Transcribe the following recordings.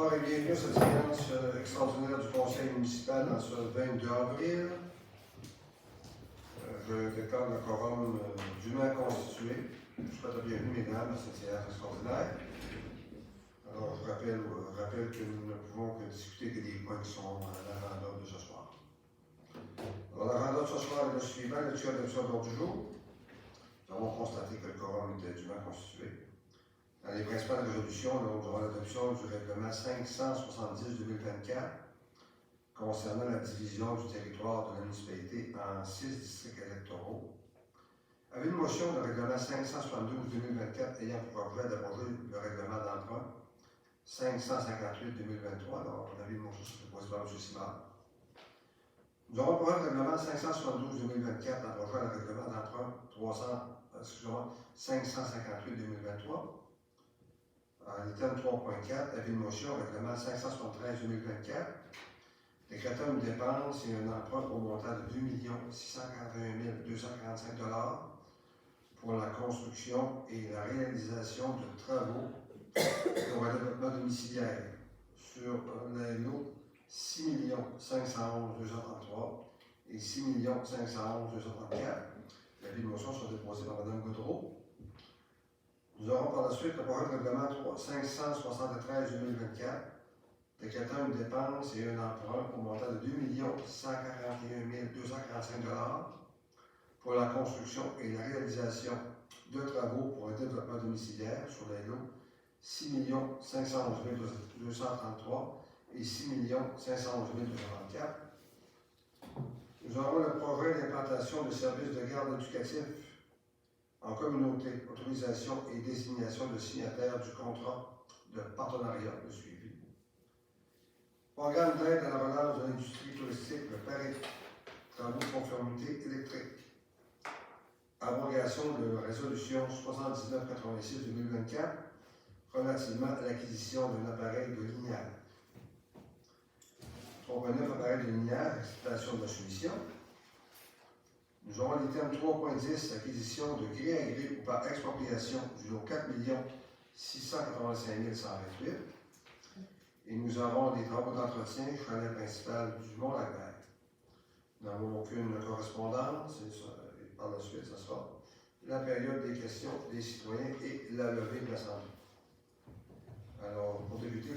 Bonsoir et bienvenue à cette séance extraordinaire du Conseil municipal en ce 22 avril. Je déclare le quorum dûment constitué. Je souhaite la bienvenue, mesdames, à cette séance extraordinaire. Alors, je rappelle que nous ne pouvons que discuter que des points qui sont à l'agenda de ce soir. Alors, l'agenda de ce soir est le suivant, le tir d'adoption de l'ordre du jour. Nous avons constaté que le quorum était dûment constitué. Dans les principales résolutions, nous aurons l'adoption du règlement 570-2024 concernant la division du territoire de la municipalité en 6 districts électoraux. Avec une motion de règlement 572-2024 ayant pour objet d'abroger le règlement d'emprunt 558-2023, alors on avait une motion sur le président M. Simard. Nous aurons pour le règlement 572-2024 abrogeant le règlement d'emprunt 558-2023. En item 3.4, avis de motion, règlement 573-2024, décrétant une dépense et un emprunt au montant de 2 641 245 $ pour la construction et la réalisation de travaux pour un développement domiciliaire sur les lots 6 511 233 et 6 511 234. Les avis de motion sont déposés par Mme Gaudreau. Nous aurons par la suite le projet de règlement 573-2024, décrétant une dépense et un emprunt au montant de 2 141 245 $ pour la construction et la réalisation de travaux pour un développement domiciliaire sur les lots 6 511 233 et 6 511 234. Nous aurons le projet d'implantation de services de garde éducatif en communauté, autorisation et désignation de signataires du contrat de partenariat de suivi. Programme d'aide à la relance de l'industrie touristique, le PARIC, travaux de conformité électrique. Abrogation de la résolution 7986-2024 relativement à l'acquisition d'un appareil de lignage. 3.9 appareil de lignage, exploitation de la soumission. Nous aurons l'item 3.10, acquisition de gré à gré ou par expropriation du lot 4 685 128. Et nous avons des travaux d'entretien, chalet principal du Mont-Lac-Vert. Nous n'avons aucune correspondance, et par la suite, ce sera la période des questions des citoyens et la levée de l'Assemblée. Alors, pour débuter,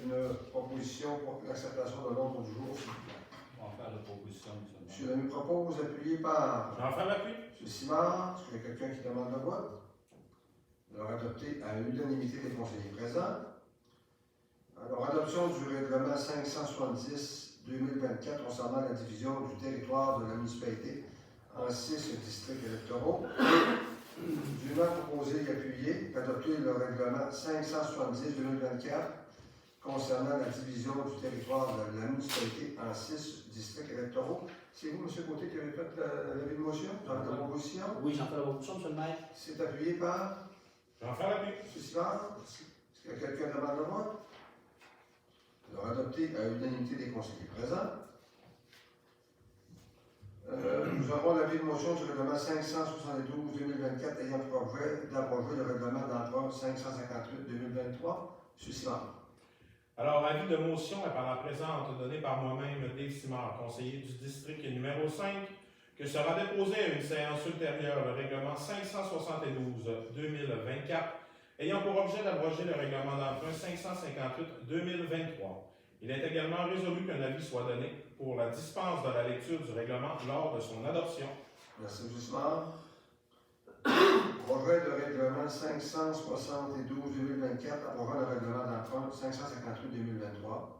une proposition pour l'acceptation de l'ordre du jour. On va faire la proposition, M. M. Lamy propose, appuyé par Jean-François Lappuie. M. Simard. Est-ce qu'il y a quelqu'un qui demande le vote? Alors, adopté à l'unanimité des conseillers présents. Alors, adoption du règlement 570-2024 concernant la division du territoire de la municipalité en 6 districts électoraux. Dûment proposé et appuyé, adopter le règlement 570-2024 concernant la division du territoire de la municipalité en 6 districts électoraux. C'est vous, M. Côté, qui avez fait l'avis de motion? Vous avez la proposition? Oui, j'en fais la proposition, M. le maire. C'est appuyé par Jean-François Lappuie. M. Simard. Est-ce qu'il y a quelqu'un qui demande le vote? Alors, adopté à l'unanimité des conseillers présents. Nous aurons l'avis de motion sur le règlement 572-2024 ayant pour objet d'abroger le règlement d'emprunt 558-2023. M. Simard. Alors, avis de motion est par la présente donné par moi-même, Dave Simard, conseiller du district numéro 5, que sera déposé à une séance ultérieure le règlement 572-2024 ayant pour objet d'abroger le règlement d'emprunt 558-2023. Il est également résolu qu'un avis soit donné pour la dispense de la lecture du règlement lors de son adoption. Merci, M. Simard. Projet de règlement 572-2024 abrogeant le règlement d'emprunt 558-2023.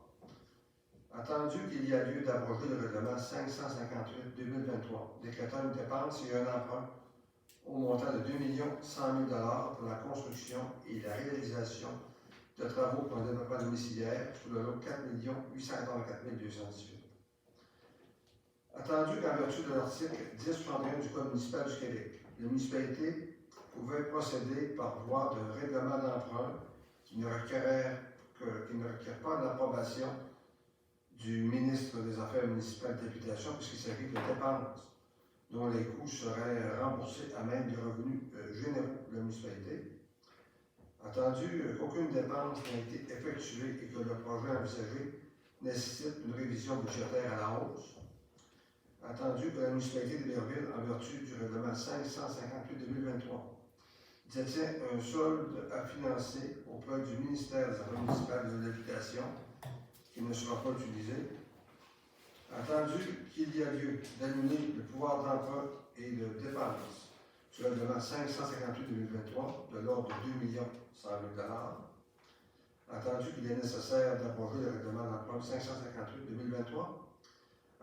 Attendu qu'il y a lieu d'abroger le règlement 558-2023, décrétant une dépense et un emprunt au montant de 2 100 000 $ pour la construction et la réalisation de travaux pour un développement domiciliaire sur le lot 4 884 218. Attendu qu'en vertu de l'article 1061 du Code municipal du Québec, la municipalité pouvait procéder par voie d'un règlement d'emprunt qui ne requiert pas l'approbation du ministre des Affaires municipales et d'Habitation, puisqu'il s'agit de dépenses dont les coûts seraient remboursés à même des revenus généraux de la municipalité. Attendu qu'aucune dépense n'a été effectuée et que le projet envisagé nécessite une révision budgétaire à la hausse. Attendu que la municipalité d'Héberville, en vertu du règlement 558-2023, détient un solde à financer auprès du ministère des Affaires municipales de l'Habitation qui ne sera pas utilisé. Attendu qu'il y a lieu d'annuler le pouvoir d'emprunt et de dépense du règlement 558-2023 de l'ordre de 2 100 000 $. Attendu qu'il est nécessaire d'abroger le règlement d'emprunt 558-2023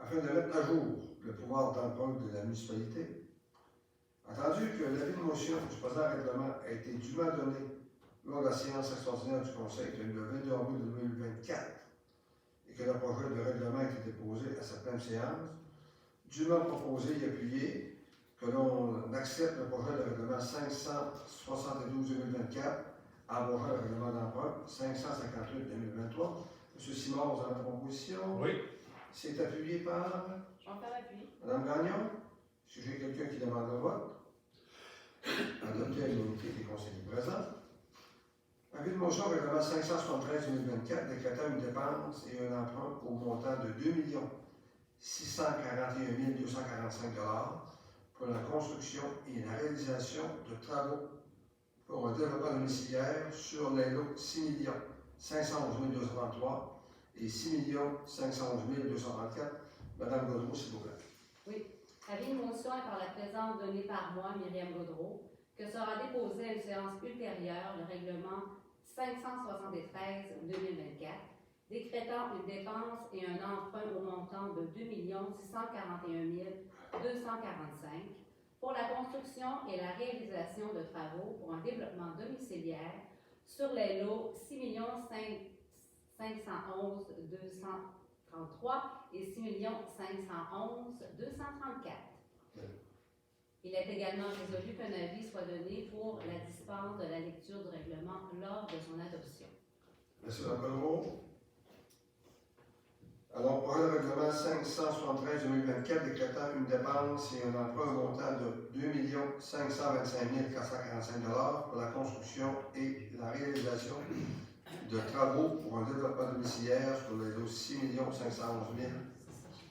afin de mettre à jour le pouvoir d'emprunt de la municipalité. Attendu que l'avis de motion du présent règlement a été dûment donné lors de la séance extraordinaire du Conseil tenue le 22 avril 2024 et que le projet de règlement a été déposé à cette même séance, dûment proposé et appuyé que l'on accepte le projet de règlement 572-2024 abrogeant le règlement d'emprunt 558-2023. M. Simard, vous avez la proposition? Oui. C'est appuyé par Jean-Pierre Lappuie. Mme Gagnon. Si j'ai quelqu'un qui demande le vote, adopté à l'unanimité des conseillers présents. Avis de motion règlement 573-2024 décrétant une dépense et un emprunt au montant de 2 641 245 $ pour la construction et la réalisation de travaux pour un développement domiciliaire sur les lots 6 511 233 et 6 511 234. Madame Gaudreau, s'il vous plaît. Oui. Avis de motion est par la présente donnée par moi, Myriam Gaudreau, que sera déposé à une séance ultérieure le règlement 573-2024, décrétant une dépense et un emprunt au montant de 2 641 245 pour la construction et la réalisation de travaux pour un développement domiciliaire sur les lots 6 511 233 et 6 511 234. Il est également résolu qu'un avis soit donné pour la dispense de la lecture du règlement lors de son adoption. Monsieur Gaudreau. Alors, pour le règlement 573-2024 décrétant une dépense et un emprunt au montant de 2 525 445 $ pour la construction et la réalisation de travaux pour un développement domiciliaire sur les lots 6 511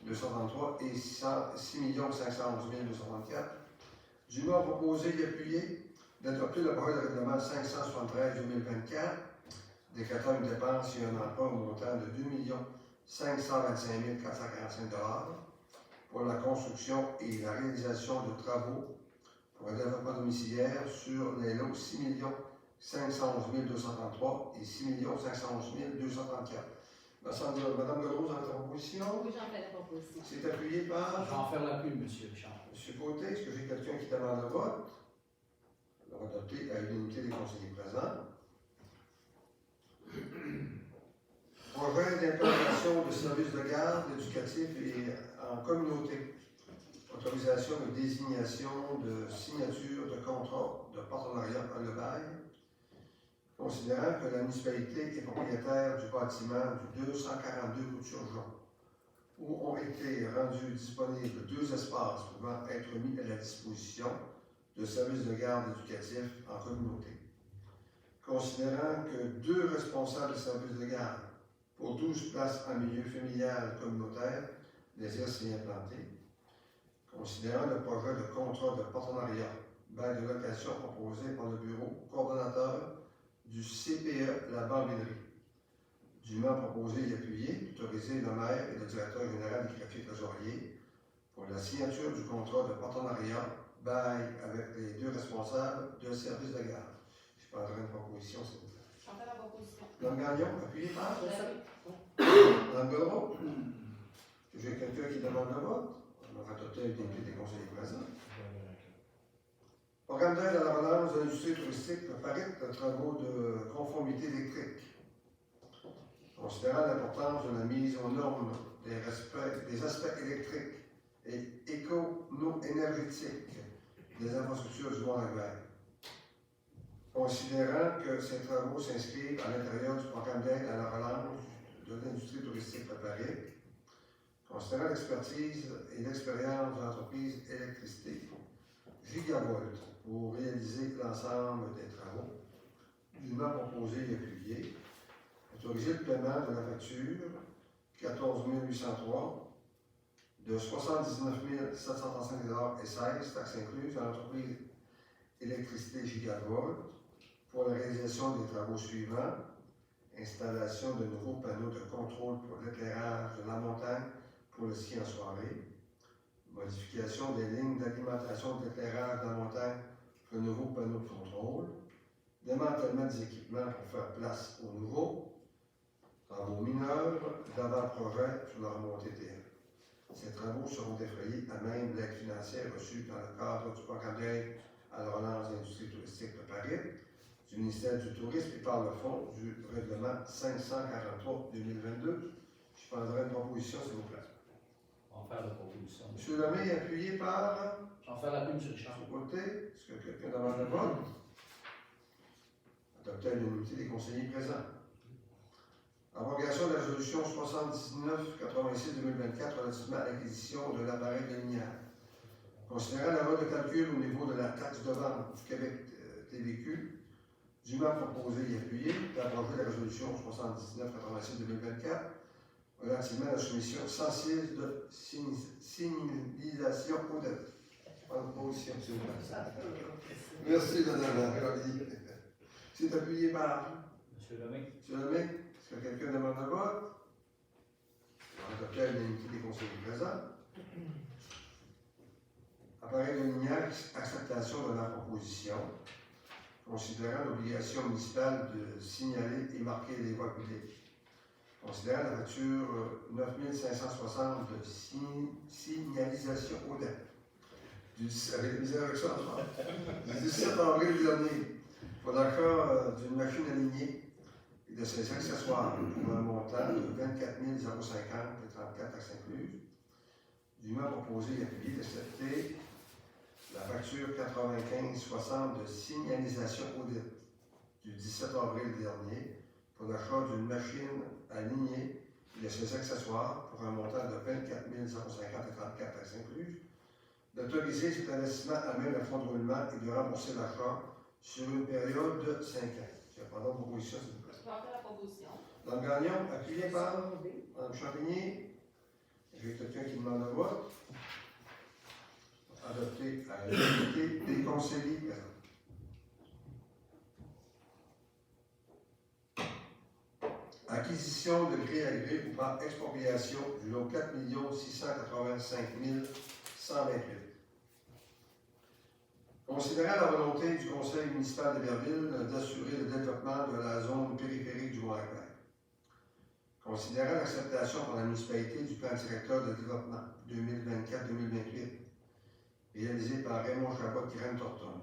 233 et 6 511 234. Dûment proposé et appuyé d'adopter le projet de règlement 573-2024 décrétant une dépense et un emprunt au montant de 2 525 445 $ pour la construction et la réalisation de travaux pour un développement domiciliaire sur les lots 6 511 233 et 6 511 234. Madame Gaudreau, vous avez la proposition? Oui, j'en fais la proposition. C'est appuyé par Jean-Pierre Lappuie, M. Richard. M. Côté. Est-ce que j'ai quelqu'un qui demande le vote? Alors, adopté à l'unanimité des conseillers présents. Projet d'implantation de services de garde éducatifs et en communauté. Autorisation de désignation de signature de contrat de partenariat par le bail. Considérant que la municipalité est propriétaire du bâtiment du 242 rue Turgeon, où ont été rendus disponibles 2 espaces pouvant être mis à la disposition de services de garde éducatifs en communauté. Considérant que 2 responsables de services de garde pour 12 places en milieu familial communautaire désirent s'y implanter. Considérant le projet de contrat de partenariat bail de location proposé par le bureau coordonnateur du CPE La Bambinnerie, dûment proposé et appuyé d'autoriser le maire et le directeur général des greffiers trésoriers pour la signature du contrat de partenariat bail avec les 2 responsables de service de garde. Je prendrai une proposition, s'il vous plaît. J'en fais la proposition. Mme Gagnon, appuyé par Mme Gaudreau. J'ai quelqu'un qui demande le vote. On va adopter l'unanimité des conseillers présents. Programme d'aide à la relance de l'industrie touristique préparé de travaux de conformité électrique. Considérant l'importance de la mise aux normes des aspects électriques et écono-énergétiques des infrastructures du Mont-Laguerre. Considérant que ces travaux s'inscrivent à l'intérieur du programme d'aide à la relance de l'industrie touristique préparée. Considérant l'expertise et l'expérience de l'entreprise électricité Gigavolt pour réaliser l'ensemble des travaux. dûment proposé et appuyé. Autoriser le paiement de la facture 14 803 de 79 735,16 taxes incluses à l'entreprise Électricité Gigavolt pour la réalisation des travaux suivants. Installation de nouveaux panneaux de contrôle pour l'éclairage de la montagne pour le ski en soirée. Modification des lignes d'alimentation de l'éclairage de la montagne pour le nouveau panneau de contrôle. Démantèlement des équipements pour faire place aux nouveaux. Travaux mineurs d'avant-projet sur la remontée terre. Ces travaux seront défrayés à même l'aide financière reçue dans le cadre du programme d'aide à la relance de l'industrie touristique de Paris, du ministère du Tourisme et par le fonds du règlement 543-2022. Je prendrai une proposition, s'il vous plaît. On va faire la proposition. M. Lemay, appuyé par J'en fais l'appui, M. Richard. M. Côté. Est-ce que quelqu'un demande le vote? Adopté à l'unanimité des conseillers présents. Abrogation de la résolution 79-86-2024 relativement à l'acquisition de l'appareil de lumière. Considérant la loi de calcul au niveau de la taxe de vente du Québec TVQ, dûment proposé et appuyé d'abroger la résolution 79-86-2024 relativement à la soumission sensible de signalisation aux dettes. Pas de position, s'il vous plaît. Merci, Mme la Jolie. C'est appuyé par M. Lemay. M. Lemay. Est-ce que quelqu'un demande le vote? Adopté à l'unanimité des conseillers présents. Appareil de lumière, acceptation de la proposition. Considérant l'obligation municipale de signaler et marquer les voies publiques. Considérant la facture 9 560 de signalisation aux dettes. Du 17 avril dernier, pour l'achat d'une machine alignée et de ses accessoires pour un montant de 24 050 et 34 taxes incluses. Dûment proposé et appuyé d'accepter la facture 95-60 de signalisation audit du 17 avril dernier pour l'achat d'une machine alignée et de ses accessoires pour un montant de 24 150 et 34 taxes incluses. D'autoriser cet investissement à même le fonds de roulement et de rembourser l'achat sur une période de 5 ans. Je vais prendre une proposition, s'il vous plaît. Je vais faire la proposition. Mme Gagnon, appuyé par Mme Champigny. J'ai quelqu'un qui demande le vote. Adopté à l'unanimité des conseillers présents. Acquisition de gré à gré ou par expropriation du lot 4 685 128. Considérant la volonté du conseil municipal d'Héberville d'assurer le développement de la zone périphérique du Mont-Lac-Vert. Considérant l'acceptation par la municipalité du plan directeur de développement 2024-2028 réalisé par Raymond Chabot Graine Thornton,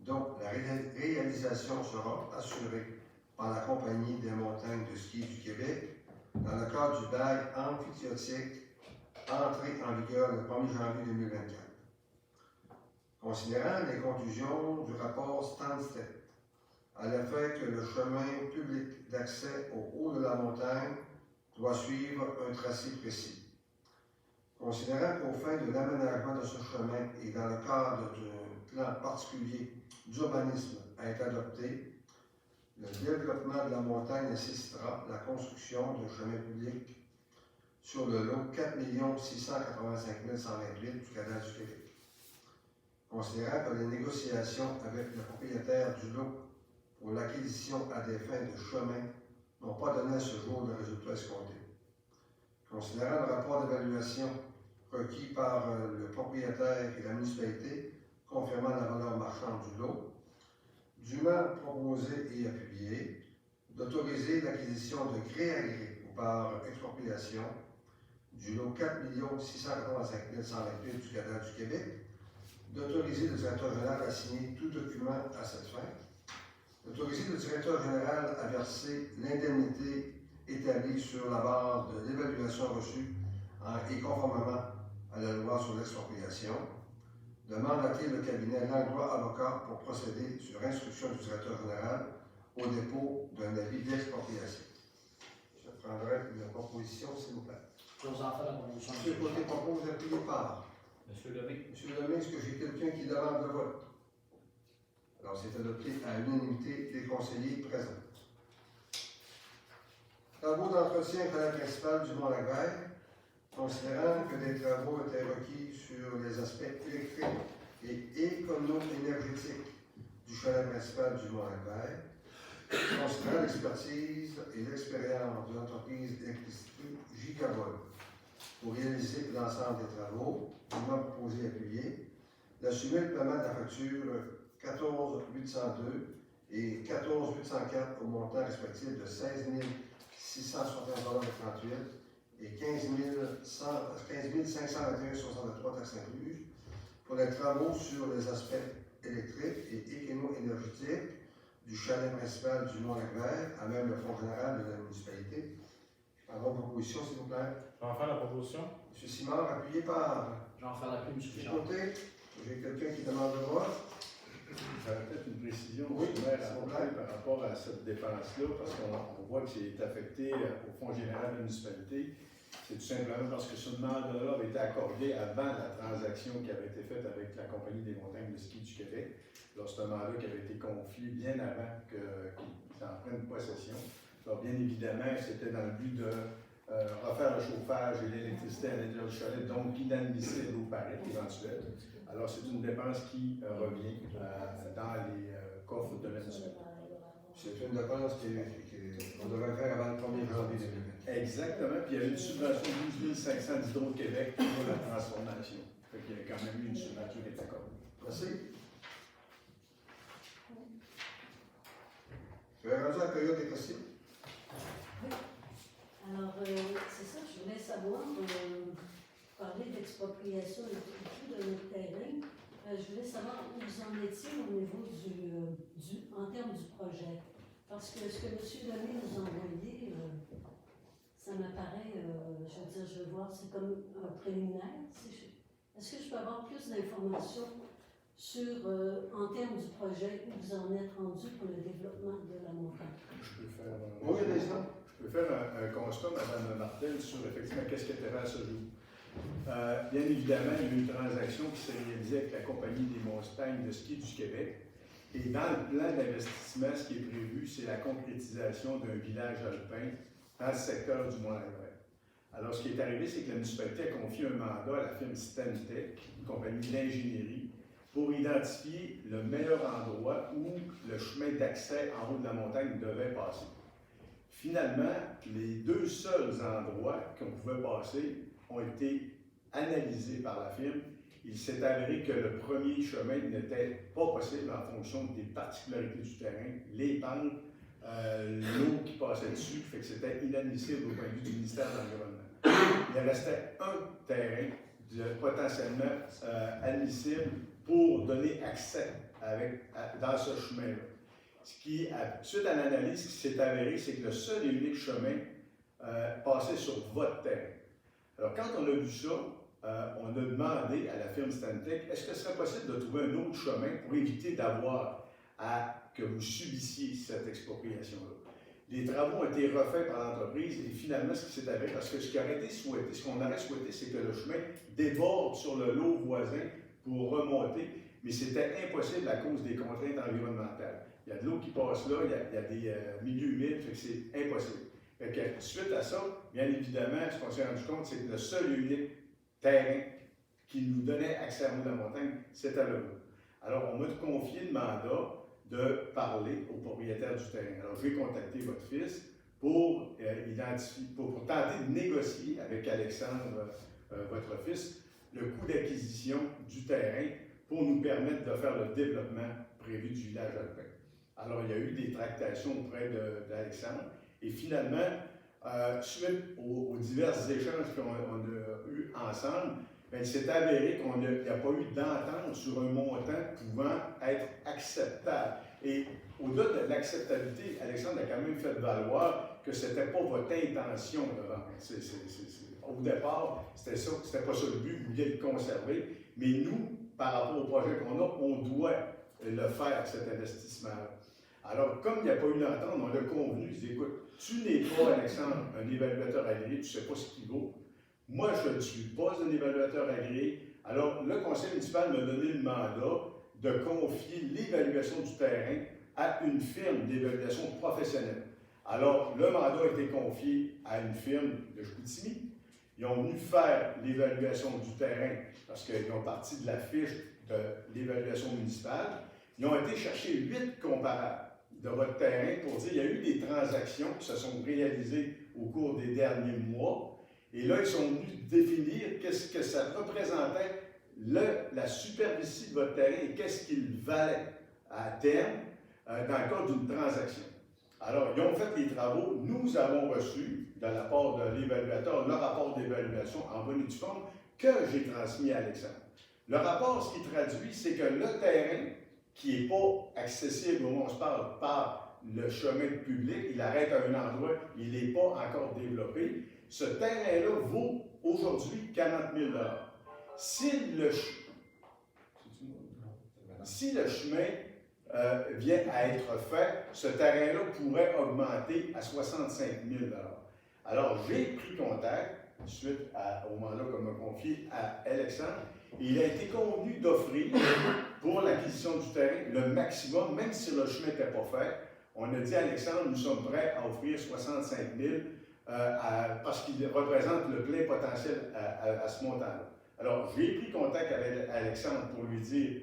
dont la réalisation sera assurée par la Compagnie des montagnes de ski du Québec dans le cadre du bail amphithéotique entré en vigueur le 1er janvier 2024. Considérant les conclusions du rapport Stansted à l'effet que le chemin public d'accès au haut de la montagne doit suivre un tracé précis. Considérant qu'au fin de l'aménagement de ce chemin et dans le cadre d'un plan particulier d'urbanisme à être adopté, le développement de la montagne nécessitera la construction d'un chemin public sur le lot 4 685 128 du Canal du Québec. Considérant que les négociations avec le propriétaire du lot pour l'acquisition à des fins de chemin n'ont pas donné à ce jour le résultat escompté. Considérant le rapport d'évaluation requis par le propriétaire et la municipalité confirmant la valeur marchande du lot, dûment proposé et appuyé d'autoriser l'acquisition de gré à gré ou par expropriation du lot 4 685 128 du Canal du Québec, d'autoriser le directeur général à signer tout document à cette fin, d'autoriser le directeur général à verser l'indemnité établie sur la base de l'évaluation reçue et conformément à la loi sur l'expropriation, de mandater le cabinet Langlois Avocat pour procéder sur instruction du directeur général au dépôt d'un avis d'expropriation. Je prendrai une proposition, s'il vous plaît. Je vous en fais la proposition. M. Côté propose appuyé par M. Lemay. M. Lemay, est-ce que j'ai quelqu'un qui demande le vote? Alors, c'est adopté à l'unanimité des conseillers présents. Travaux d'entretien canal principal du Mont-Laguerre. Considérant que des travaux étaient requis sur les aspects électriques et écono-énergétiques du chalet principal du Mont-Laguerre, considérant l'expertise et l'expérience de l'entreprise électricité Gicavol pour réaliser l'ensemble des travaux, dûment proposé et appuyé, d'assumer le paiement de la facture 14 802 et 14 804 au montant respectif de 16 661,38 et 15 521,63 taxes incluses pour les travaux sur les aspects électriques et écono-énergétiques du chalet principal du Mont-Laguerre, à même le fonds général de la municipalité. Alors, proposition, s'il vous plaît. Je vais en faire la proposition. M. Simard, appuyé par J'en fais l'appui, M. M. Richard. Côté. J'ai quelqu'un qui demande le vote. J'aurais peut-être une précision, Oui, M. le maire, à s'il vous apporter plaît. par rapport à cette dépense-là, parce qu'on voit que c'est affecté au Fonds général de la municipalité. C'est tout simplement parce que ce mandat-là avait été accordé avant la transaction qui avait été faite avec la Compagnie des montagnes de ski du Québec. Alors, c'est un mandat qui avait été confié bien avant qu'ils en prennent possession. Alors, bien évidemment, c'était dans le but de refaire le chauffage et l'électricité à l'intérieur du chalet, donc inadmissible au paraît éventuel. Alors, c'est une dépense qui revient dans les coffres de la municipalité. C'est une dépense qu'on devrait faire avant le 1er janvier 2020. Exactement, puis il y a eu une subvention de 12 500 d'Hydro-Québec pour la transformation. Fait qu'il y a quand même eu une subvention qui est accordée. Merci. Je vais rendu à la période des questions. Alors, c'est ça, je voulais savoir, parler d'expropriation et tout de notre terrain. Je voulais savoir où vous en étiez au niveau en termes du projet. Parce que ce que M. Lemay nous a envoyé, ça m'apparaît, je veux voir, c'est comme un préliminaire. Est-ce que je peux avoir plus d'informations sur, en termes du projet, où vous en êtes rendu pour le développement de la montagne? Je peux faire Oui, l'instant. Je peux faire un constat, Mme Martel, sur effectivement qu'est-ce qui était fait à ce jour. Bien évidemment, il y a eu une transaction qui s'est réalisée avec la Compagnie des montagnes de ski du Québec. Et dans le plan d'investissement, ce qui est prévu, c'est la concrétisation d'un village alpin dans le secteur du Mont-Laguerre. Alors, ce qui est arrivé, c'est que la municipalité a confié un mandat à la firme Stantec, une compagnie d'ingénierie, pour identifier le meilleur endroit où le chemin d'accès en haut de la montagne devait passer. Finalement, les deux seuls endroits qu'on pouvait passer ont été analysés par la firme. Il s'est avéré que le premier chemin n'était pas possible en fonction des particularités du terrain, les pentes, l'eau qui passait dessus, fait que c'était inadmissible au point de vue du ministère de l'Environnement. Il restait un terrain potentiellement admissible pour donner accès dans ce chemin-là. Suite à l'analyse, ce qui s'est avéré, c'est que le seul et unique chemin passait sur votre terrain. Alors, quand on a vu ça, on a demandé à la firme Stantec, est-ce que ce serait possible de trouver un autre chemin pour éviter d'avoir que vous subissiez cette expropriation-là? Les travaux ont été refaits par l'entreprise et finalement, ce qui s'est avéré, parce que ce qu'on aurait souhaité, c'est que le chemin déborde sur le lot voisin pour remonter, mais c'était impossible à cause des contraintes environnementales. Il y a de l'eau qui passe là, il y a des milieux humides, fait que c'est impossible. Fait que, suite à ça, bien évidemment, ce qu'on s'est rendu compte, c'est que le seul et unique terrain qui nous donnait accès à haut de la montagne, c'était là. Alors, on m'a confié le mandat de parler au propriétaire du terrain. Alors, je vais contacter votre fils pour tenter de négocier avec Alexandre, votre fils, le coût d'acquisition du terrain pour nous permettre de faire le développement prévu du village alpin. Alors, il y a eu des tractations auprès d'Alexandre et finalement, suite aux divers échanges qu'on a eus ensemble, bien, il s'est avéré qu'il n'y a pas eu d'entente sur un montant pouvant être acceptable. Et au-delà de l'acceptabilité, Alexandre a quand même fait valoir que ce n'était pas votre intention de vendre. Au départ, c'était pas ça le but, vous vouliez le conserver. Mais nous, par rapport au projet qu'on a, on doit le faire, cet investissement-là. Alors, comme il n'y a pas eu d'entente, on a convenu, je dis, écoute, tu n'es pas, Alexandre, un évaluateur agréé, tu ne sais pas ce qu'il vaut. Moi, je ne suis pas un évaluateur agréé. Alors, le conseil municipal m'a donné le mandat de confier l'évaluation du terrain à une firme d'évaluation professionnelle. Alors, le mandat a été confié à une firme de Chicoutimi. Ils ont venu faire l'évaluation du terrain parce qu'ils ont parti de la fiche de l'évaluation municipale. Ils ont été chercher 8 comparables de votre terrain pour dire qu'il y a eu des transactions qui se sont réalisées au cours des derniers mois. Et là, ils sont venus définir qu'est-ce que ça représentait la superficie de votre terrain et qu'est-ce qu'il valait à terme dans le cadre d'une transaction. Alors, ils ont fait les travaux. Nous avons reçu, de la part de l'évaluateur, le rapport d'évaluation en bonne et due forme que j'ai transmis à Alexandre. Le rapport, ce qui traduit, c'est que le terrain, qui n'est pas accessible au moment où on se parle par le chemin public, il arrête à un endroit, il n'est pas encore développé. Ce terrain-là vaut aujourd'hui 40 000 $. Si le chemin vient à être fait, ce terrain-là pourrait augmenter à 65 000 $. Alors, j'ai pris contact, suite au mandat qu'on m'a confié à Alexandre, et il a été convenu d'offrir pour l'acquisition du terrain le maximum, même si le chemin n'était pas fait. On a dit à Alexandre, nous sommes prêts à offrir 65 000 parce qu'il représente le plein potentiel à ce montant-là. Alors, j'ai pris contact avec Alexandre pour lui dire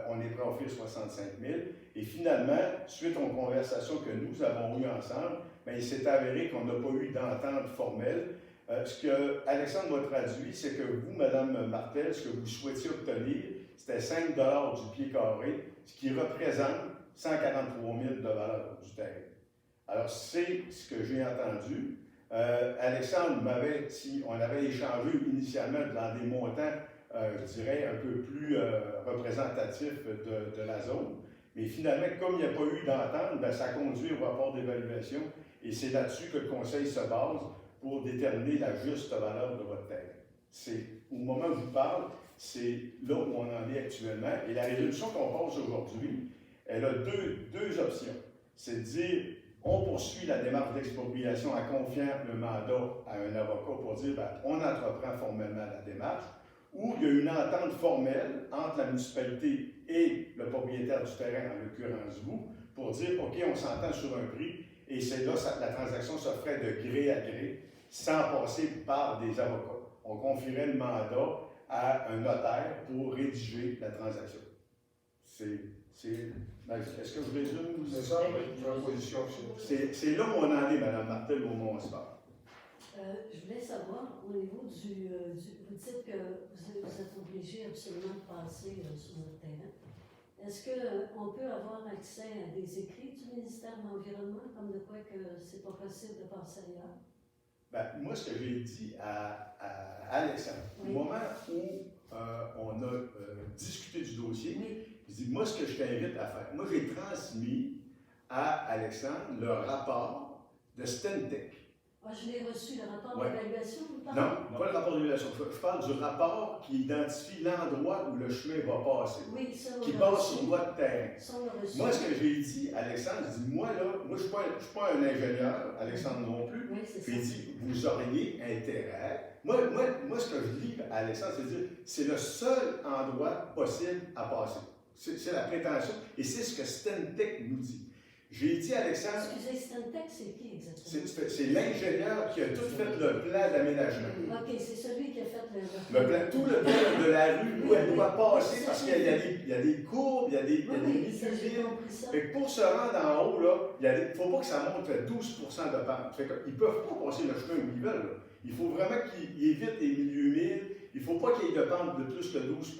on est prêt à offrir 65 000. Et finalement, suite aux conversations que nous avons eues ensemble, bien, il s'est avéré qu'on n'a pas eu d'entente formelle. Ce que Alexandre m'a traduit, c'est que vous, Mme Martel, ce que vous souhaitiez obtenir, c'était 5 $ du pied carré, ce qui représente 143 000 de valeur du terrain. Alors, c'est ce que j'ai entendu. Alexandre on avait échangé initialement dans des montants, je dirais, un peu plus représentatifs de la zone. Mais finalement, comme il n'y a pas eu d'entente, bien, ça conduit au rapport d'évaluation et c'est là-dessus que le Conseil se base pour déterminer la juste valeur de votre terrain. Au moment où je vous parle, c'est là où on en est actuellement. Et la résolution qu'on passe aujourd'hui, elle a deux options. C'est de dire, on poursuit la démarche d'expropriation en confiant le mandat à un avocat pour dire, bien, on entreprend formellement la démarche, ou il y a une entente formelle entre la municipalité et le propriétaire du terrain, en l'occurrence vous, pour dire, OK, on s'entend sur un prix, et c'est là la transaction se ferait de gré à gré, sans passer par des avocats. On confierait le mandat à un notaire pour rédiger la transaction. Est-ce que je résume? C'est ça, votre position. C'est là où on en est, Mme Martel, au moment où on se parle. Je voulais savoir, au niveau vous dites que vous êtes obligé absolument de passer sur notre terrain. Est-ce qu'on peut avoir accès à des écrits du ministère de l'Environnement, comme de quoi que c'est pas possible de passer ailleurs? Ben, moi, ce que j'ai dit à Alexandre, oui. Au moment où on a discuté du dossier, oui. je dis, moi, ce que je t'invite à faire, moi, j'ai transmis à Alexandre le rapport de Stentec. Ah, je l'ai reçu, le rapport Ouais. d'évaluation, vous parlez? Non, pas le rapport d'évaluation. Je parle du rapport qui identifie l'endroit où le chemin va passer, Oui, ça, on qui l'a passe reçu. sur votre terrain. Ça, on l'a reçu. Moi, ce que j'ai dit, Alexandre, je dis, moi, je ne suis pas un ingénieur, Alexandre non plus. Oui, c'est ça. J'ai dit, vous auriez intérêt. Moi, ce que je dis à Alexandre, c'est de dire, c'est le seul endroit possible à passer. C'est la prétention, et c'est ce que Stentec nous dit. J'ai dit à Alexandre, Excusez, Stentec, c'est qui exactement? c'est l'ingénieur qui a tout fait le plan d'aménagement. OK, c'est celui qui a fait Tout le plan de la rue où elle doit passer, parce qu'il y a des courbes, il y a des Oui, ça, j'ai mini-villes. compris ça. Fait que pour se rendre en haut, là, il ne faut pas que ça monte à 12 de pente. Fait qu'ils ne peuvent pas passer le chemin où ils veulent. Là. Il faut vraiment qu'ils évitent les milieux humides. Il ne faut pas qu'il y ait de pente de plus que 12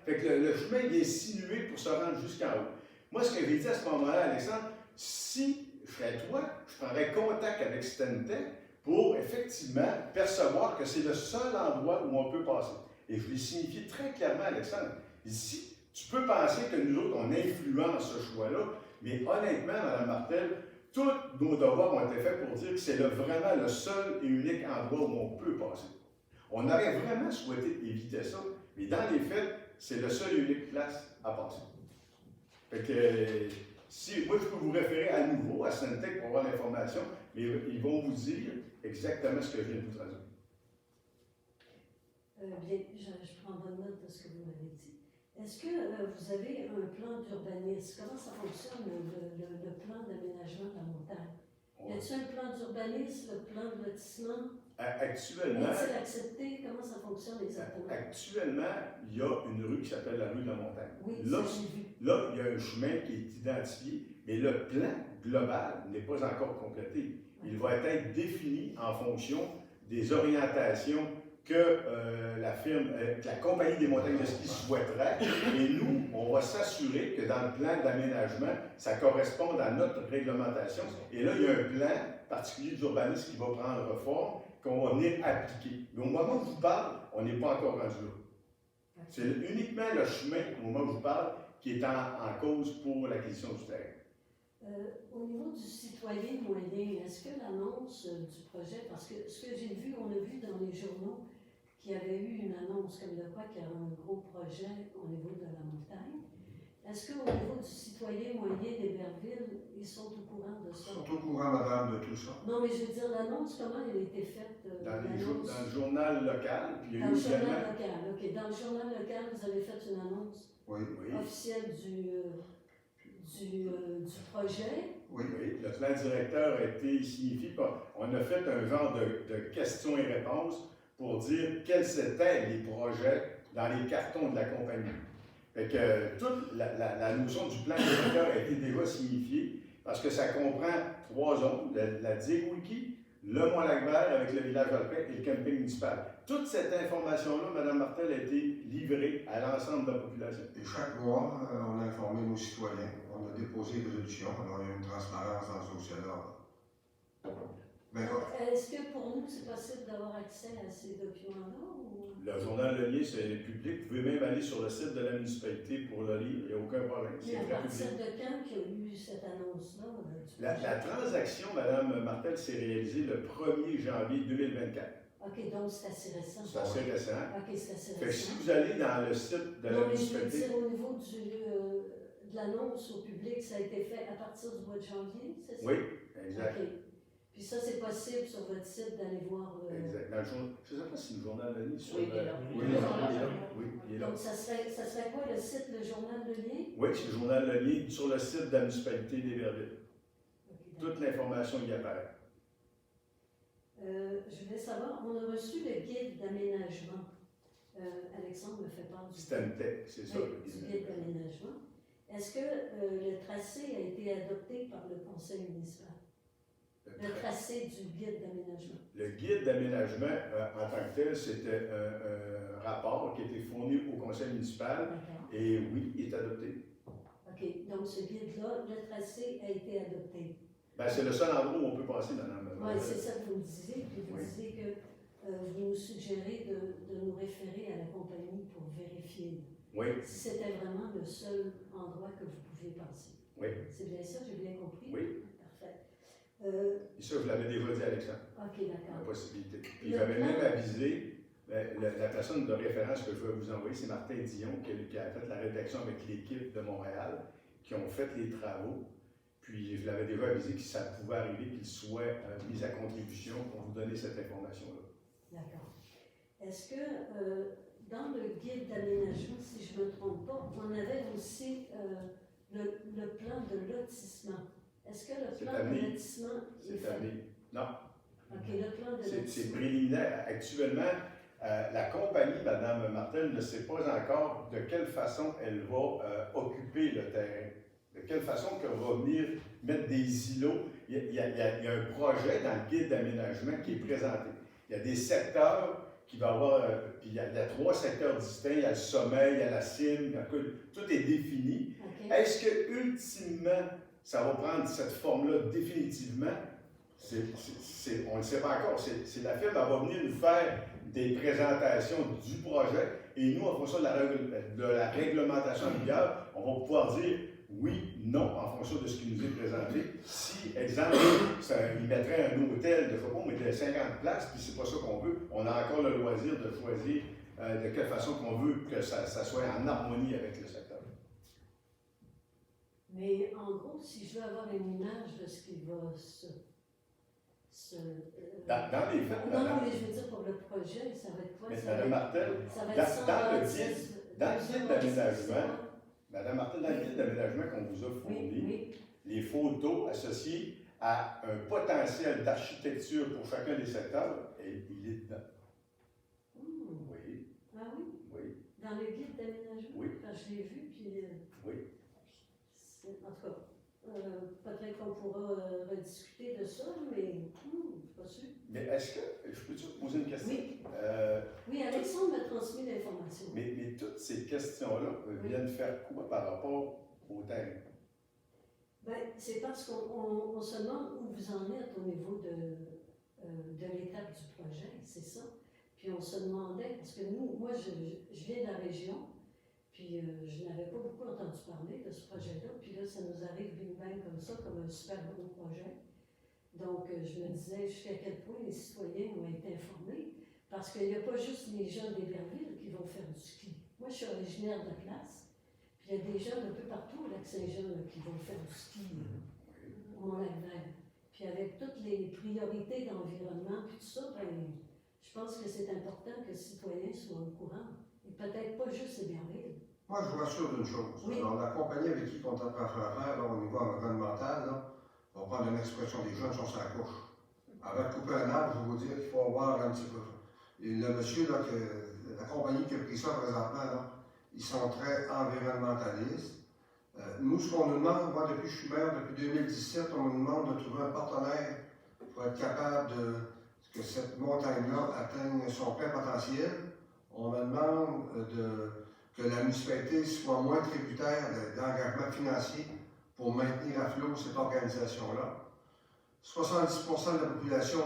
Fait que le chemin il est sinué pour se rendre jusqu'en haut. Moi, ce que j'ai dit à ce moment-là, Alexandre, si je serais toi, je prendrais contact avec Stentec pour effectivement percevoir que c'est le seul endroit où on peut passer. Et je l'ai signifié très clairement à Alexandre. Ici, tu peux penser que nous autres, on influence ce choix-là, mais honnêtement, Mme Martel, tous nos devoirs ont été faits pour dire que c'est vraiment le seul et unique endroit où on peut passer. On aurait vraiment souhaité éviter ça, mais dans les faits, c'est le seul et unique place à passer. Fait que, moi, je peux vous référer à nouveau à Stentec pour avoir l'information, mais ils vont vous dire exactement ce que je viens de vous traduire. Bien, je prends bonne note de ce que vous m'avez dit. Est-ce que vous avez un plan d'urbanisme? Comment ça fonctionne, le plan d'aménagement de la montagne? Y a-t-il un plan d'urbanisme, le plan de lotissement? Actuellement, Est-il accepté? Comment ça fonctionne exactement? actuellement, il y a une rue qui s'appelle la rue de la Montagne. Oui, Là, ça j'ai vu. là, il y a un chemin qui est identifié, mais le plan global n'est pas encore complété. Il va être défini en fonction des orientations que la compagnie des montagnes de ski souhaiterait. Et nous, on va s'assurer que dans le plan d'aménagement, ça corresponde à notre réglementation. Et là, il y a un plan particulier d'urbanisme qui va prendre forme, qu'on va venir appliquer. Mais au moment où je vous parle, on n'est pas encore rendu là. C'est uniquement le chemin, au moment où je vous parle, qui est en cause pour l'acquisition du terrain. Au niveau du citoyen moyen, est-ce que l'annonce du projet, parce que ce que j'ai vu, on a vu dans les journaux qu'il y avait eu une annonce comme de quoi qu'il y avait un gros projet au niveau de la montagne. Est-ce qu'au niveau du citoyen moyen d'Héberville, ils sont au courant de ça? Ils sont au courant, madame, de tout ça. Non, mais je veux dire, l'annonce, comment elle a été faite? Dans le journal local, puis il y a Dans eu le journal également... local, OK. Dans le journal local, vous avez fait une annonce Oui, Oui, officielle du projet. oui. oui, le plan directeur a été signifié. On a fait un genre de questions et réponses pour dire quels étaient les projets dans les cartons de la compagnie. Fait que toute la notion du plan directeur a été déjà signifiée parce que ça comprend 3 zones, la digue Wiki, le Mont-Lac-Vert avec le village alpin et le camping municipal. Toute cette information-là, Mme Martel, a été livrée à l'ensemble de la population. Et chaque mois, on a informé nos citoyens. On a déposé une résolution. Alors, il y a une transparence dans ce dossier-là. Ben, Est-ce que pour nous, c'est possible d'avoir accès à ces documents-là? Ou... Le journal Le Lien, c'est public. Vous pouvez même aller sur le site de la municipalité pour le lire. Il n'y a aucun problème. Mais C'est à très partir public. de quand qu'il y a eu cette annonce-là? La transaction, Mme Martel, s'est réalisée le 1er janvier 2024. OK, donc c'est assez récent. C'est assez récent. OK, c'est assez Fait que récent. si vous allez dans le site de la Non, mais je veux municipalité, dire, au niveau de l'annonce au public, ça a été fait à partir du mois de janvier, c'est ça? oui, exact. OK. Puis ça, c'est possible sur votre site d'aller voir le... Exact. Dans le journal, je ne sais pas si le journal l'a mis sur Oui, il est là. Oui, il est là. Oui, il est là. Donc, ça serait quoi le site, le journal de lien? Oui, c'est le journal Le Lien sur le site de la municipalité d'Héberville. OK, Toute l'information y apparaît. je voulais savoir, on a reçu le guide d'aménagement. Alexandre me fait part du Stantec, c'est ça. oui, du guide d'aménagement. Est-ce que le tracé a été adopté par le conseil municipal? Le tracé du guide d'aménagement. Le guide d'aménagement, en tant que tel, c'était un rapport qui a été fourni au conseil municipal D'accord. et oui, il est adopté. OK, donc ce guide-là, le tracé a été adopté. Ben, c'est le seul endroit où on peut passer, madame. Oui, c'est ça que vous me disiez. Puis vous Oui. disiez que vous nous suggérez de nous référer à la compagnie pour vérifier Oui, si c'était vraiment le seul endroit que vous pouviez passer. oui. C'est bien ça, j'ai bien compris? Oui. Parfait. Et ça, je l'avais déjà dit à Alexandre, OK, la d'accord. possibilité. Puis j'avais même avisé la personne de référence que je vais vous envoyer, c'est Martin Dion, qui a fait la rédaction avec l'équipe de Montréal, qui ont fait les travaux. Puis je l'avais déjà avisé que ça pouvait arriver qu'il soit mis à contribution pour vous donner cette information-là. D'accord. Est-ce que dans le guide d'aménagement, si je ne me trompe pas, on avait aussi le plan de lotissement. Est-ce que le plan de lotissement est C'est fait? amené. Non, OK, le plan de c'est lotissement. préliminaire. Actuellement, la compagnie, Mme Martel, ne sait pas encore de quelle façon elle va occuper le terrain. De quelle façon qu'elle va venir mettre des îlots. Il y a un projet dans le guide d'aménagement qui est présenté. Il y a des secteurs qui vont avoir, puis il y a 3 secteurs distincts, il y a le sommet, il y a la cime, tout est défini. OK. Est-ce que, ultimement, ça va prendre cette forme-là définitivement? On ne le sait pas encore. C'est la firme, elle va venir nous faire des présentations du projet et nous, en fonction de la réglementation en vigueur, on va pouvoir dire oui, non, en fonction de ce qui nous est présenté. Si, exemple, il mettrait un hôtel de Faucon, mais de 50 places, puis c'est pas ça qu'on veut, on a encore le loisir de choisir de quelle façon qu'on veut que ça soit en harmonie avec le secteur. Mais en gros, si je veux avoir une image de ce qui va Dans les faits, non, mais je veux dire pour le projet, ça va être quoi? mais Ça Mme Martel, va être dans le 126, Dans le guide d'aménagement, Madame Martin, dans le guide d'aménagement qu'on vous a fourni, Oui, les photos associées à un potentiel d'architecture pour chacun des secteurs, et il est dedans. oui. Oui, Ah oui, oui, dans le guide d'aménagement? Oui. Parce que je l'ai vu, puis... oui. En tout cas, peut-être qu'on pourra rediscuter de ça, mais pas sûr. Mais est-ce que, je peux-tu vous poser une question? Oui. Euh, Oui, Alexandre m'a transmis l'information. mais toutes ces questions-là viennent faire quoi par rapport au terrain? Ben, c'est parce qu'on se demande où vous en êtes au niveau de l'étape du projet, c'est ça. Puis on se demandait, parce que moi je viens de la région, puis je n'avais pas beaucoup entendu parler de ce projet-là, puis là ça nous arrive bing bang comme ça, comme un super gros projet. Donc je me disais jusqu'à quel point les citoyens ont été informés, parce qu'il n'y a pas juste les gens d'Héberville qui vont faire du ski. Moi je suis originaire de la place, puis il y a des gens un peu partout au Lac-Saint-Jean qui vont faire du ski au Mont-Lac-Vert. Puis avec toutes les priorités d'environnement, puis tout ça, ben, je pense que c'est important que les citoyens soient au courant. Et peut-être pas juste Héberville. Moi, je vous rassure d'une chose. Oui. Alors, la compagnie avec qui on est en train de faire affaire, là, au niveau environnemental, là, on va prendre une expression des jeunes sur sa couche. Avant de couper un arbre, je vais vous dire qu'il faut avoir un petit peu. Et le monsieur, là, la compagnie qui a pris ça présentement, là, ils sont très environnementalistes. Nous, ce qu'on nous demande, moi, depuis que je suis maire, depuis 2017, on nous demande de trouver un partenaire pour être capable que cette montagne-là atteigne son plein potentiel. On me demande que la municipalité soit moins tributaire d'engagement financier pour maintenir à flot cette organisation-là. 70% de la population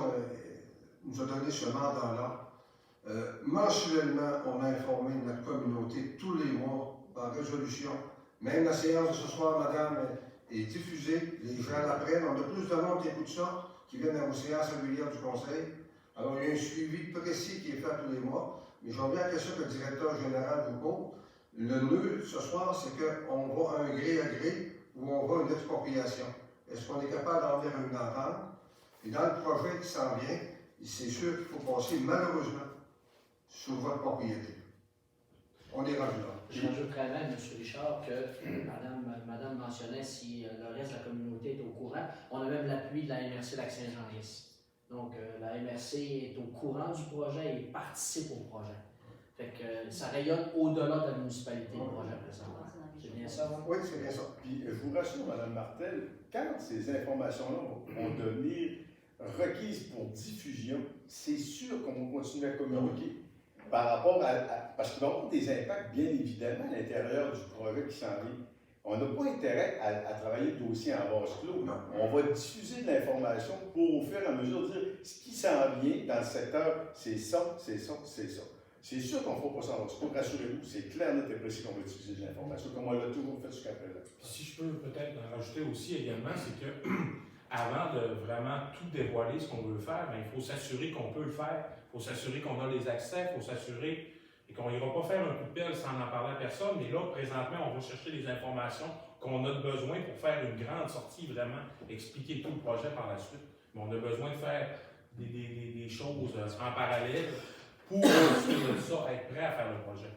nous a donné ce mandat-là. Mensuellement, on a informé notre communauté tous les mois par résolution. Même la séance de ce soir, madame, est diffusée. Les gens l'apprennent. On a plus de monde qui écoute ça, qui viennent à vos séances régulières du conseil. Alors, il y a un suivi précis qui est fait tous les mois. Mais j'en viens à question que le directeur général vous compte. Le nœud ce soir, c'est qu'on va à un gré à gré ou on va à une expropriation. Est-ce qu'on est capable d'en faire une entente? Et dans le projet qui s'en vient, c'est sûr qu'il faut passer malheureusement sur votre propriété. On est rendu là. Je rajouterais même, M. Richard, que Madame mentionnait si le reste de la communauté est au courant. On a même l'appui de la MRC Lac-Saint-Jean ici. Donc, la MRC est au courant du projet et participe au projet. Fait que ça rayonne au-delà de la municipalité, le projet présentement. C'est bien ça, hein? Oui, c'est bien ça. Puis je vous rassure, Mme Martel, quand ces informations-là vont devenir requises pour diffusion, c'est sûr qu'on va continuer à communiquer par rapport parce qu'il va y avoir des impacts, bien évidemment, à l'intérieur du projet qui s'en vient. On n'a pas intérêt à travailler le dossier en vase clos. On va diffuser de l'information pour, au fur et à mesure, dire ce qui s'en vient dans le secteur, c'est ça, c'est ça, c'est ça. C'est sûr qu'on ne fera pas ça en vase clos, rassurez-vous, c'est clair, net et précis qu'on va diffuser de l'information, comme on l'a toujours fait jusqu'à présent. Si je peux peut-être en rajouter aussi également, c'est que avant de vraiment tout dévoiler ce qu'on veut faire, il faut s'assurer qu'on peut le faire. Il faut s'assurer qu'on a les accès, il faut s'assurer et qu'on n'ira pas faire un coup de pelle sans en parler à personne. Mais là, présentement, on va chercher les informations qu'on a besoin pour faire une grande sortie, vraiment, expliquer tout le projet par la suite. Mais on a besoin de faire des choses en parallèle pour ensuite de ça être prêt à faire le projet.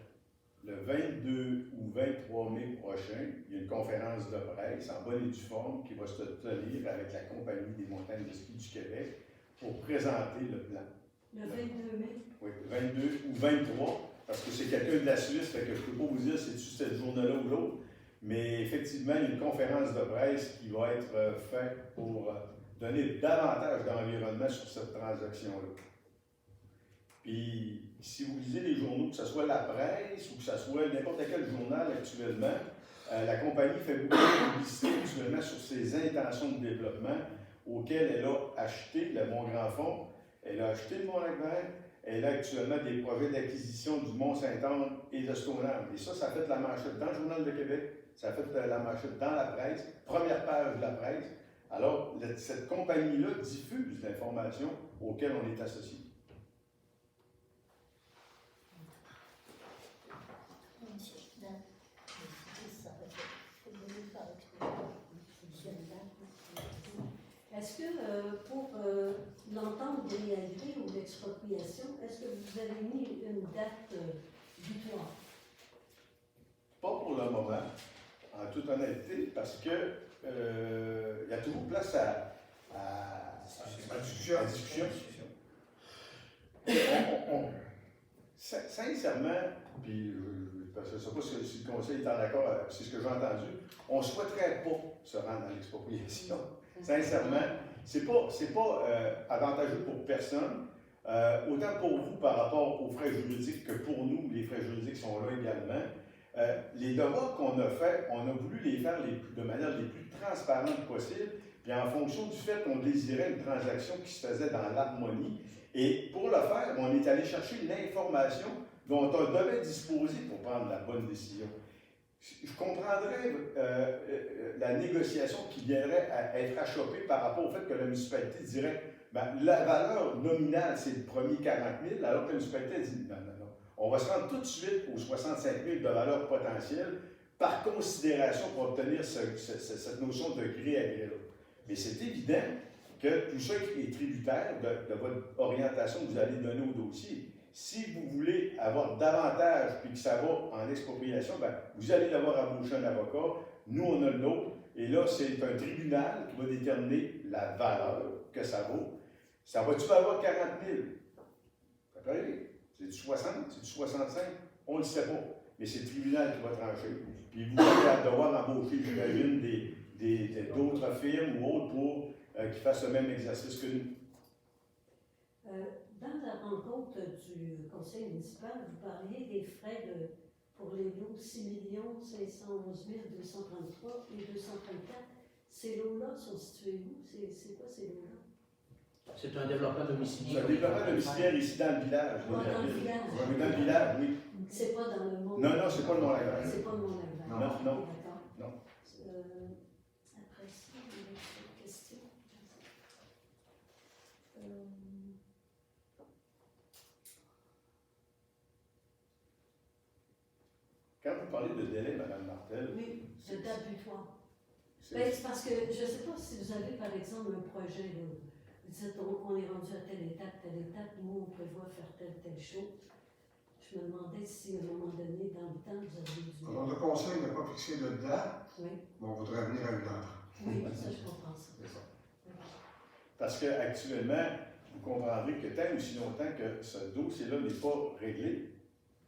Le 22 ou 23 mai prochain, il y a une conférence de presse en bonne et due forme qui va se tenir avec la Compagnie des montagnes de ski du Québec pour présenter le plan. Le 22 mai. Oui, 22 ou 23, parce que c'est quelqu'un de la Suisse, fait que je ne peux pas vous dire c'est-tu cette journée-là ou l'autre, mais effectivement, il y a une conférence de presse qui va être faite pour donner davantage d'environnement sur cette transaction-là. Puis, si vous lisez les journaux, que ce soit la presse ou que ce soit n'importe quel journal actuellement, la compagnie fait beaucoup de publicité actuellement sur ses intentions de développement auxquelles elle a acheté le Mont-Grand-Fond, elle a acheté le Mont-Lac-Vert, elle a actuellement des projets d'acquisition du Mont-Saint-Anne et de Stoneham. Et ça fait la manchette dans le Journal de Québec, ça fait la manchette dans la presse, première page de la presse. Alors, cette compagnie-là diffuse l'information auquel on est associé. Est-ce que pour l'entente de réalité ou l'expropriation, est-ce que vous avez mis une date butoir? Pas pour le moment, en toute honnêteté, parce que il y a toujours place à discussion. Sincèrement, puis parce que je ne sais pas si le conseil est en accord, c'est ce que j'ai entendu, on ne souhaiterait pas se rendre dans l'expropriation. Sincèrement, c'est pas avantageux pour personne, autant pour vous par rapport aux frais juridiques que pour nous, les frais juridiques sont là également. Les devoirs qu'on a faits, on a voulu les faire de manière les plus transparente possible, puis en fonction du fait qu'on désirait une transaction qui se faisait dans l'harmonie. Et pour le faire, on est allé chercher l'information dont on devait disposer pour prendre la bonne décision. Je comprendrais la négociation qui viendrait à être achoppée par rapport au fait que la municipalité dirait ben, la valeur nominale, c'est le premier 40 000, alors que la municipalité dit non. On va se rendre tout de suite aux 65 000 de valeur potentielle par considération pour obtenir cette notion de gré à gré. Mais c'est évident que tout ça est tributaire de votre orientation que vous allez donner au dossier. Si vous voulez avoir davantage puis que ça va en expropriation, ben, vous allez devoir embaucher un avocat. Nous, on a le nôtre. Et là, c'est un tribunal qui va déterminer la valeur que ça vaut. Ça va-tu valoir 40 000? Ça peut arriver. C'est du 60, c'est du 65, on ne le sait pas. Mais c'est le tribunal qui va trancher. Puis vous allez devoir embaucher, j'imagine, d'autres firmes ou autres pour qu'ils fassent le même exercice que nous. Dans la rencontre du conseil municipal, vous parliez des frais pour les lots 6 511 233 et 234. Ces lots-là sont situés où? C'est quoi ces lots-là? C'est un développement domiciliaire. C'est un développement domiciliaire ici dans le village. Dans le village. Oui, dans le village, oui. C'est pas dans le monde. Non, c'est pas le Mont-Lagrand. C'est pas le Mont-Lagrand. Non. D'accord. Non. Après ça, il y a une question. Quand vous parlez de délai, Mme Martel, Oui, de date butoir. c'est Ben, c'est parce que je ne sais pas si vous avez, par exemple, un projet, là, vous dites on est rendu à telle étape, nous on prévoit faire telle chose. Je me demandais si à un moment donné, dans le temps, vous avez dû. Alors, le conseil n'a pas fixé de date, Oui, mais on voudrait venir à une heure. oui, ça je comprends ça. C'est ça. parce qu'actuellement, vous comprendrez que tant aussi longtemps que ce dossier-là n'est pas réglé,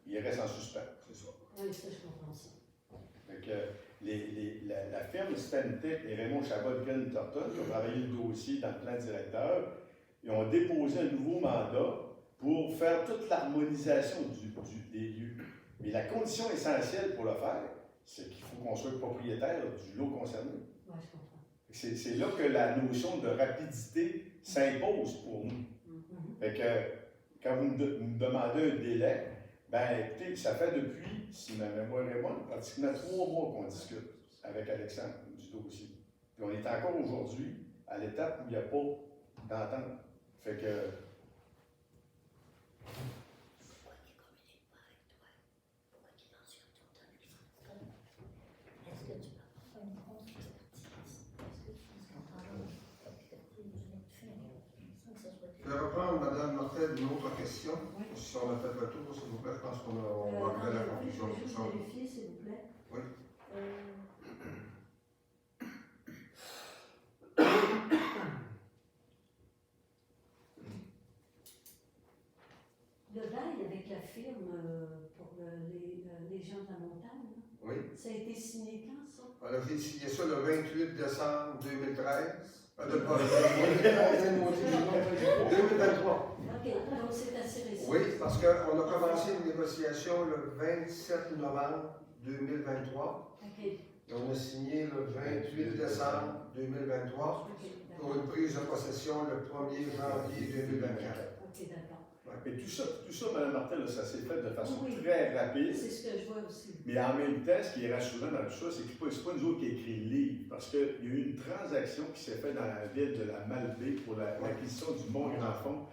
il reste en suspens. C'est ça. Oui, ça je comprends ça. Donc, la firme Stantec et Raymond Chabot-Gren-Thornton, qui ont travaillé le dossier dans le plan directeur, ils ont déposé un nouveau mandat pour faire toute l'harmonisation des lieux. Mais la condition essentielle pour le faire, c'est qu'il faut qu'on soit propriétaire du lot concerné. Oui, je comprends. C'est là que la notion de rapidité s'impose pour nous. Fait que quand vous me demandez un délai, ben écoutez, ça fait depuis, si ma mémoire est bonne, pratiquement 3 mois qu'on discute avec Alexandre du dossier. Puis on est encore aujourd'hui à l'étape où il n'y a pas d'entente. Fait que Je vais reprendre, Mme Martel, une autre question. Oui. Si on a fait le tour, s'il vous plaît, je pense qu'on va arriver à la conclusion Je de vais tout juste ça. vérifier, s'il vous plaît. Oui. Le bail avec la firme pour les gens de la montagne, là, Oui. ça a été signé quand, ça? On a fait signer ça le 28 décembre 2013. Pas 2013, 2023. OK, donc c'est assez récent. Oui, parce qu'on a commencé une négociation le 27 novembre 2023. OK, Et on a signé le 28 décembre 2023 OK, pour d'accord. une prise de possession le 1er janvier 2024. OK, d'accord. mais tout ça, Mme Martel, là, ça s'est fait de façon Oui. très rapide. C'est ce que je vois aussi. Mais en même temps, ce qui est rassurant dans tout ça, c'est que c'est pas nous autres qui avons écrit le livre, parce qu'il y a eu une transaction qui s'est faite dans la ville de la Malbaie pour l'acquisition du Mont-Grand-Fond,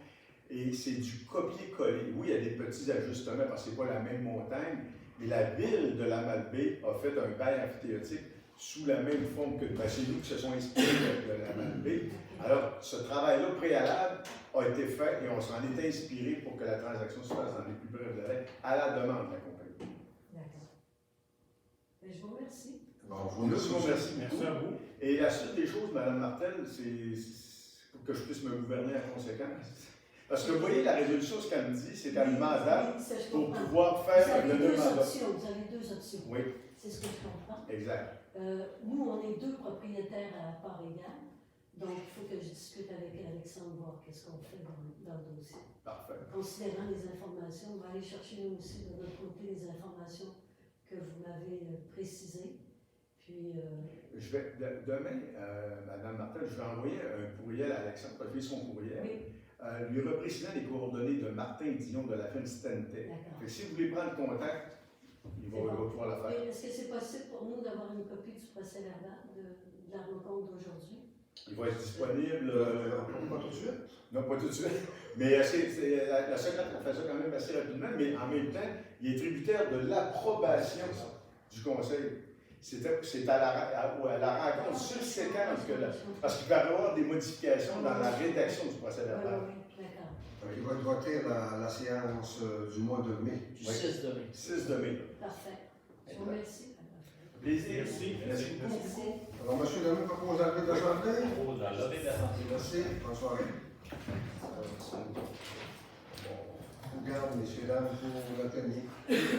et c'est du copier-coller. Oui, il y a des petits ajustements parce que c'est pas la même montagne, mais la ville de la Malbaie a fait un bail amphithéotique sous la même forme que c'est nous qui se sont inspirés de la Malbaie. Alors, ce travail-là préalable a été fait et on s'en est inspiré pour que la transaction se fasse dans les plus brefs délais à la demande de la compagnie. D'accord. Je vous remercie. Bon, vous Nous vous remercie Merci beaucoup. à vous. Et la suite des choses, Mme Martel, c'est pour que je puisse me gouverner en conséquence. Parce que vous voyez, la résolution, ce qu'elle me dit, c'est qu'elle me mandate Oui, ça, je pour comprends. pouvoir Vous faire avez le deux mandat. options. Vous avez deux options. Oui, C'est ce que je comprends. exact. Nous, on est deux propriétaires à part égale. Donc, il faut que je discute avec Alexandre, voir qu'est-ce qu'on fait dans le dossier. Parfait. Considérant les informations, on va aller chercher nous aussi de notre côté les informations que vous m'avez précisées. Puis, Je vais, demain, Mme Martel, je vais envoyer un courriel à Alexandre, pour son courriel, oui, lui reprécisant les coordonnées de Martin Dion de la firme Stentec. d'accord. Fait que si vous voulez prendre contact, il va pouvoir le faire. Et est-ce que c'est possible pour nous d'avoir une copie du procès verbal de la rencontre d'aujourd'hui? Il va être disponible. Pas tout de suite. Non, pas tout de suite. Mais la secrétaire fait ça quand même assez rapidement, mais en même temps, il est tributaire de l'approbation du Conseil. C'est à la rencontre subséquente que parce qu'il va y avoir des modifications dans la rédaction du procès verbal. Oui, d'accord. Il va être voté la séance du mois de mai. Du 6 de mai. 6 de mai. Parfait. Je vous remercie. Plaisir. Merci. Merci Merci. beaucoup. Merci. Alors, M. Lemay, propose d'arriver de l'Assemblée. Oh, dans l'Assemblée. Merci. Bonne soirée. On garde, messieurs, dames, pour la tenue.